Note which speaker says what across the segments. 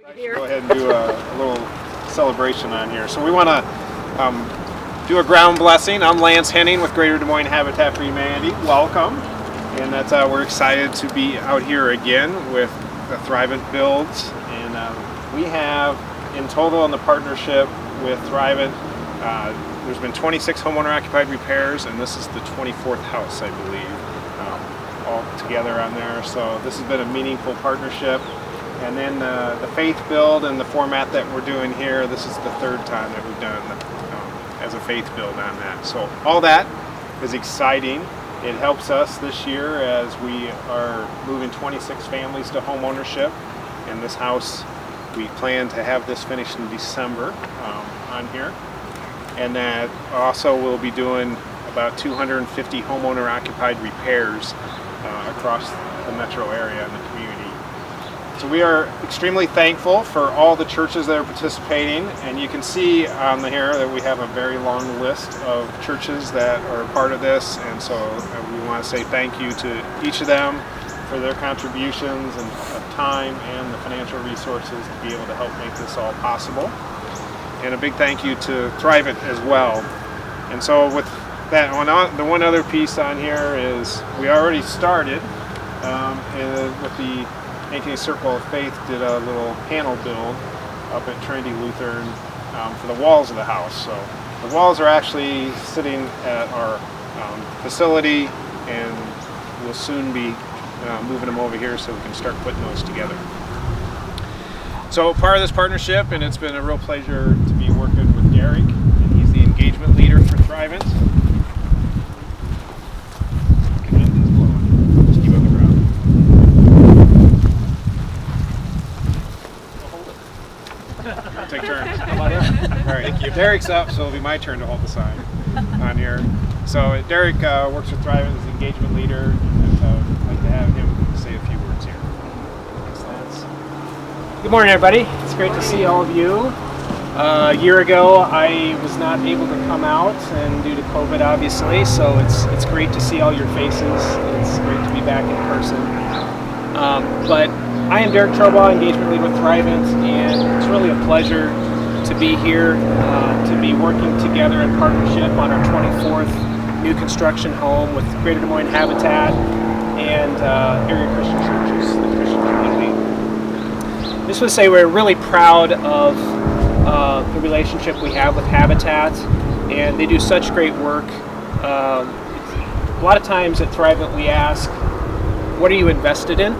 Speaker 1: Go ahead and do a little celebration on here. So we want to do a ground blessing. I'm Lance Henning with Greater Des Moines Habitat for Humanity. Welcome. And that's we're excited to be out here again with the Thrivent builds. And we have in total in the partnership with Thrivent, there's been 26 homeowner occupied repairs, and this is the 24th house, I believe, all together on there. So this has been a meaningful partnership. And then the faith build and the format that we're doing here, this is the third time that we've done as a faith build on that. So all that is exciting. It helps us this year as we are moving 26 families to home ownership. And this house, we plan to have this finished in December on here. And that also we'll be doing about 250 homeowner occupied repairs across the metro area and the community. So we are extremely thankful for all the churches that are participating, and you can see on here that we have a very long list of churches that are part of this, and so we want to say thank you to each of them for their contributions and time and the financial resources to be able to help make this all possible. And a big thank you to Thrivent as well. And so with that, the one other piece on here is we already started with the Ankeny Circle of Faith did a little panel build up at Trinity Lutheran for the walls of the house. So the walls are actually sitting at our facility, and we'll soon be moving them over here so we can start putting those together. So part of this partnership, and it's been a real pleasure to be working with Derek, and he's the engagement leader for Thrivent. Just keep on the ground. Take turns. All right, thank you. Derek's up, so it'll be my turn to hold the sign on here. So Derek works with Thrivent as the engagement leader, and I'd like to have him say a few words here. Thanks, Lance.
Speaker 2: Good morning, everybody. It's great to see all of you. A year ago, I was not able to come out, and due to COVID, obviously, so it's great to see all your faces. It's great to be back in person. But I am Derek Trobaugh, engagement lead with Thrivent, and it's really a pleasure to be here, to be working together in partnership on our 24th new construction home with Greater Des Moines Habitat and area Christian churches, the Christian community. Just want to say we're really proud of the relationship we have with Habitat, and they do such great work. A lot of times at Thrivent we ask, what are you invested in?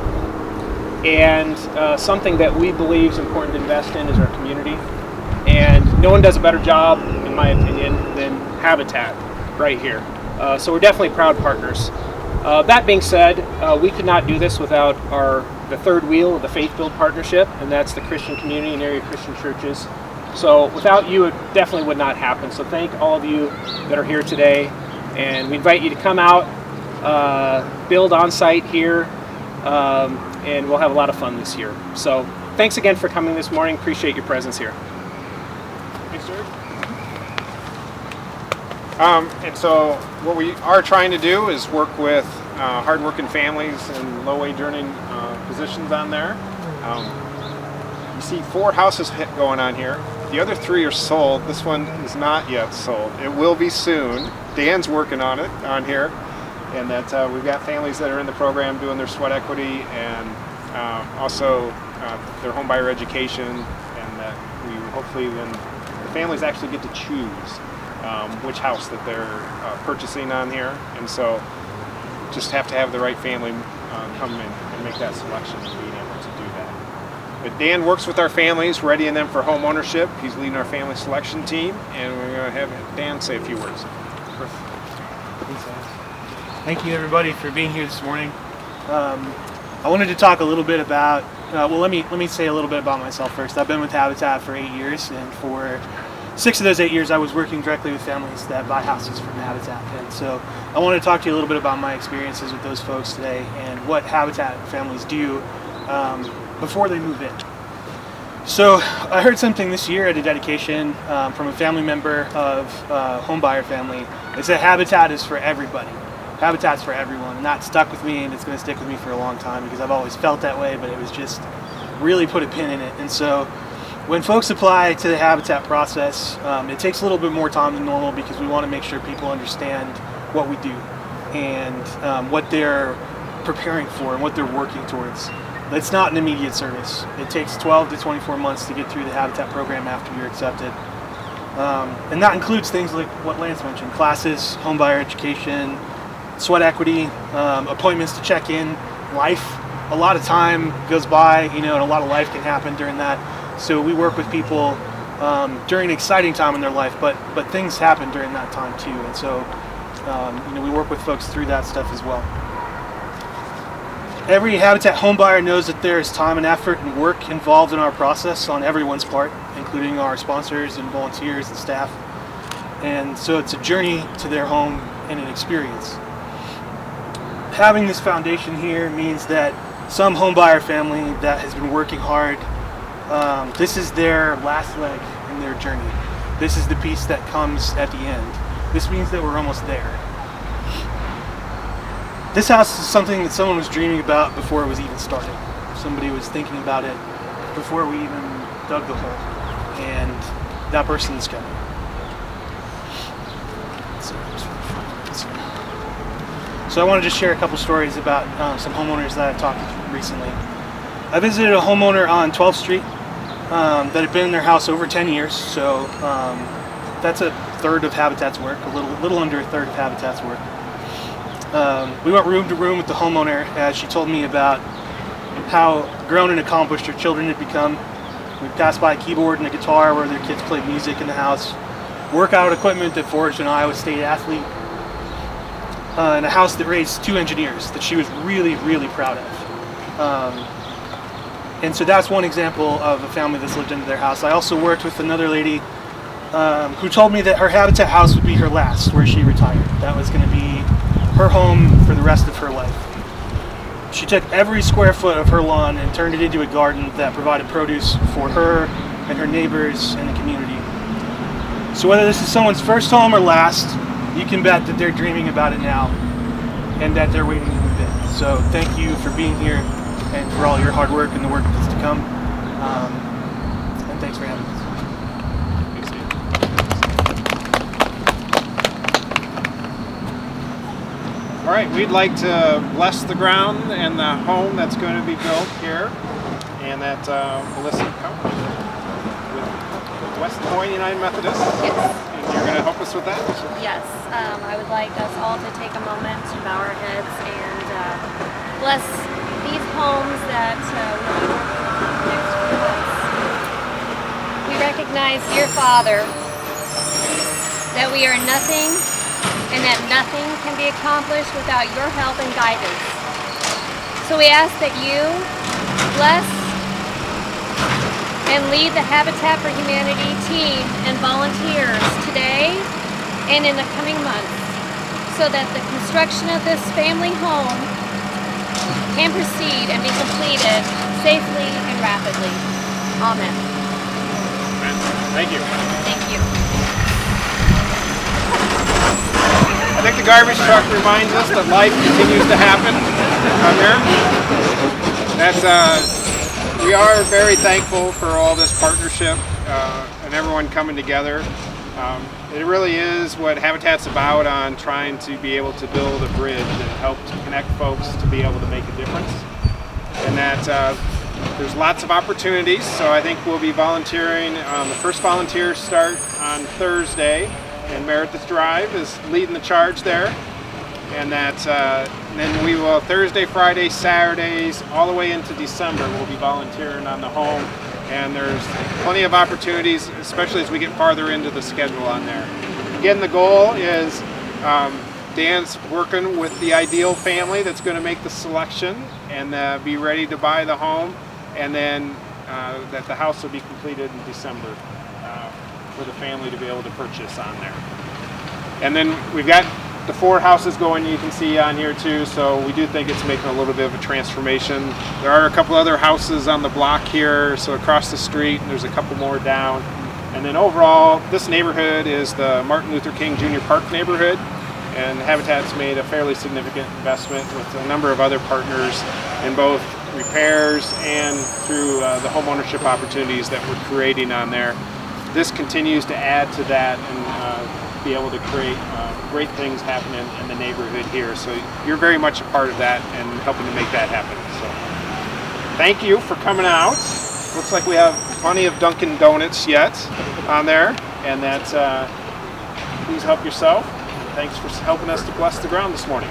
Speaker 2: And something that we believe is important to invest in is our community. And no one does a better job, in my opinion, than Habitat right here. So we're definitely proud partners. That being said, we could not do this without the third wheel of the Faith Build partnership, and that's the Christian community and area Christian churches. So without you, it definitely would not happen. So thank all of you that are here today, and we invite you to come out, build on site here, and we'll have a lot of fun this year. So thanks again for coming this morning. Appreciate your presence here.
Speaker 1: Thanks, Derek. And so what we are trying to do is work with hardworking families and low-wage earning positions on there. You see 4 houses going on here. The other 3 are sold. This one is not yet sold. It will be soon. Dan's working on it on here. And that we've got families that are in the program doing their sweat equity and also their home buyer education, and that we hopefully then the families actually get to choose which house that they're purchasing on here. And so just have to have the right family come in and make that selection and being able to do that. But Dan works with our families, readying them for home ownership. He's leading our family selection team, and we're going to have Dan say a few words.
Speaker 3: Thank you, everybody, for being here this morning. I wanted to talk a little bit about, let me say a little bit about myself first. I've been with Habitat for 8 years, and for 6 of those 8 years I was working directly with families that buy houses from Habitat. And so I want to talk to you a little bit about my experiences with those folks today and what Habitat families do before they move in. So I heard something this year at a dedication from a family member of a home buyer family. They said Habitat is for everybody. Habitat's for everyone, and that stuck with me, and it's going to stick with me for a long time because I've always felt that way, but it was just really put a pin in it. And so when folks apply to the Habitat process, it takes a little bit more time than normal because we want to make sure people understand what we do and what they're preparing for and what they're working towards. It's not an immediate service. It takes 12 to 24 months to get through the Habitat program after you're accepted. And that includes things like what Lance mentioned: classes, homebuyer education, sweat equity, appointments to check in, life. A lot of time goes by, and a lot of life can happen during that. So we work with people during an exciting time in their life, but things happen during that time too. And so we work with folks through that stuff as well. Every Habitat homebuyer knows that there is time and effort and work involved in our process on everyone's part, including our sponsors and volunteers and staff. And so it's a journey to their home and an experience. Having this foundation here means that some homebuyer family that has been working hard, this is their last leg in their journey. This is the piece that comes at the end. This means that we're almost there. This house is something that someone was dreaming about before it was even started. Somebody was thinking about it before we even dug the hole, and that person is coming. So I want to just share a couple stories about some homeowners that I've talked to recently. I visited a homeowner on 12th Street that had been in their house over 10 years, so that's a third of Habitat's work, a little under a third of Habitat's work. We went room to room with the homeowner as she told me about how grown and accomplished her children had become. We passed by a keyboard and a guitar where their kids played music in the house, workout equipment that forged an Iowa State athlete, and a house that raised 2 engineers that she was really, really proud of. And so that's one example of a family that's lived into their house. I also worked with another lady who told me that her Habitat house would be her last, where she retired. That was going to be her home for the rest of her life. She took every square foot of her lawn and turned it into a garden that provided produce for her and her neighbors and the community. So whether this is someone's first home or last, you can bet that they're dreaming about it now and that they're waiting to move in. So thank you for being here and for all your hard work and the work that's to come. And thanks for having us.
Speaker 1: All right, we'd like to bless the ground and the home that's going to be built here, and that Melissa comes with West Des Moines United Methodist.
Speaker 4: Yes.
Speaker 1: And you're going to help us with that?
Speaker 4: Yes. I would like us all to take a moment to bow our heads and bless these homes that we next to us. We recognize, dear Father, that we are nothing and that nothing can be accomplished without your help and guidance. So we ask that you bless and lead the Habitat for Humanity team and volunteers today and in the coming months so that the construction of this family home can proceed and be completed safely and rapidly. Amen.
Speaker 1: Thank you.
Speaker 4: Thank you.
Speaker 1: I think the garbage truck reminds us that life continues to happen out here. We are very thankful for all this partnership and everyone coming together. It really is what Habitat's about, on trying to be able to build a bridge and help to connect folks to be able to make a difference. And that there's lots of opportunities, so I think we'll be volunteering. The first volunteers start on Thursday, and Meredith Drive is leading the charge there. And then we will Thursday, Friday, Saturdays, all the way into December, we'll be volunteering on the home. And there's plenty of opportunities, especially as we get farther into the schedule on there. Again, the goal is Dan's working with the ideal family that's going to make the selection and be ready to buy the home, and then that the house will be completed in December for the family to be able to purchase on there. And then we've got the 4 houses going, you can see on here too, so we do think it's making a little bit of a transformation. There are a couple other houses on the block here, so across the street, and there's a couple more down. And then overall, this neighborhood is the Martin Luther King Jr. Park neighborhood, And Habitat's made a fairly significant investment with a number of other partners in both repairs and through the home ownership opportunities that we're creating on there. This continues to add to that and be able to create great things happening in the neighborhood here. So you're very much a part of that and helping to make that happen. So thank you for coming out. Looks like we have plenty of Dunkin' Donuts yet on there, and that's please help yourself. Thanks for helping us to bless the ground this morning.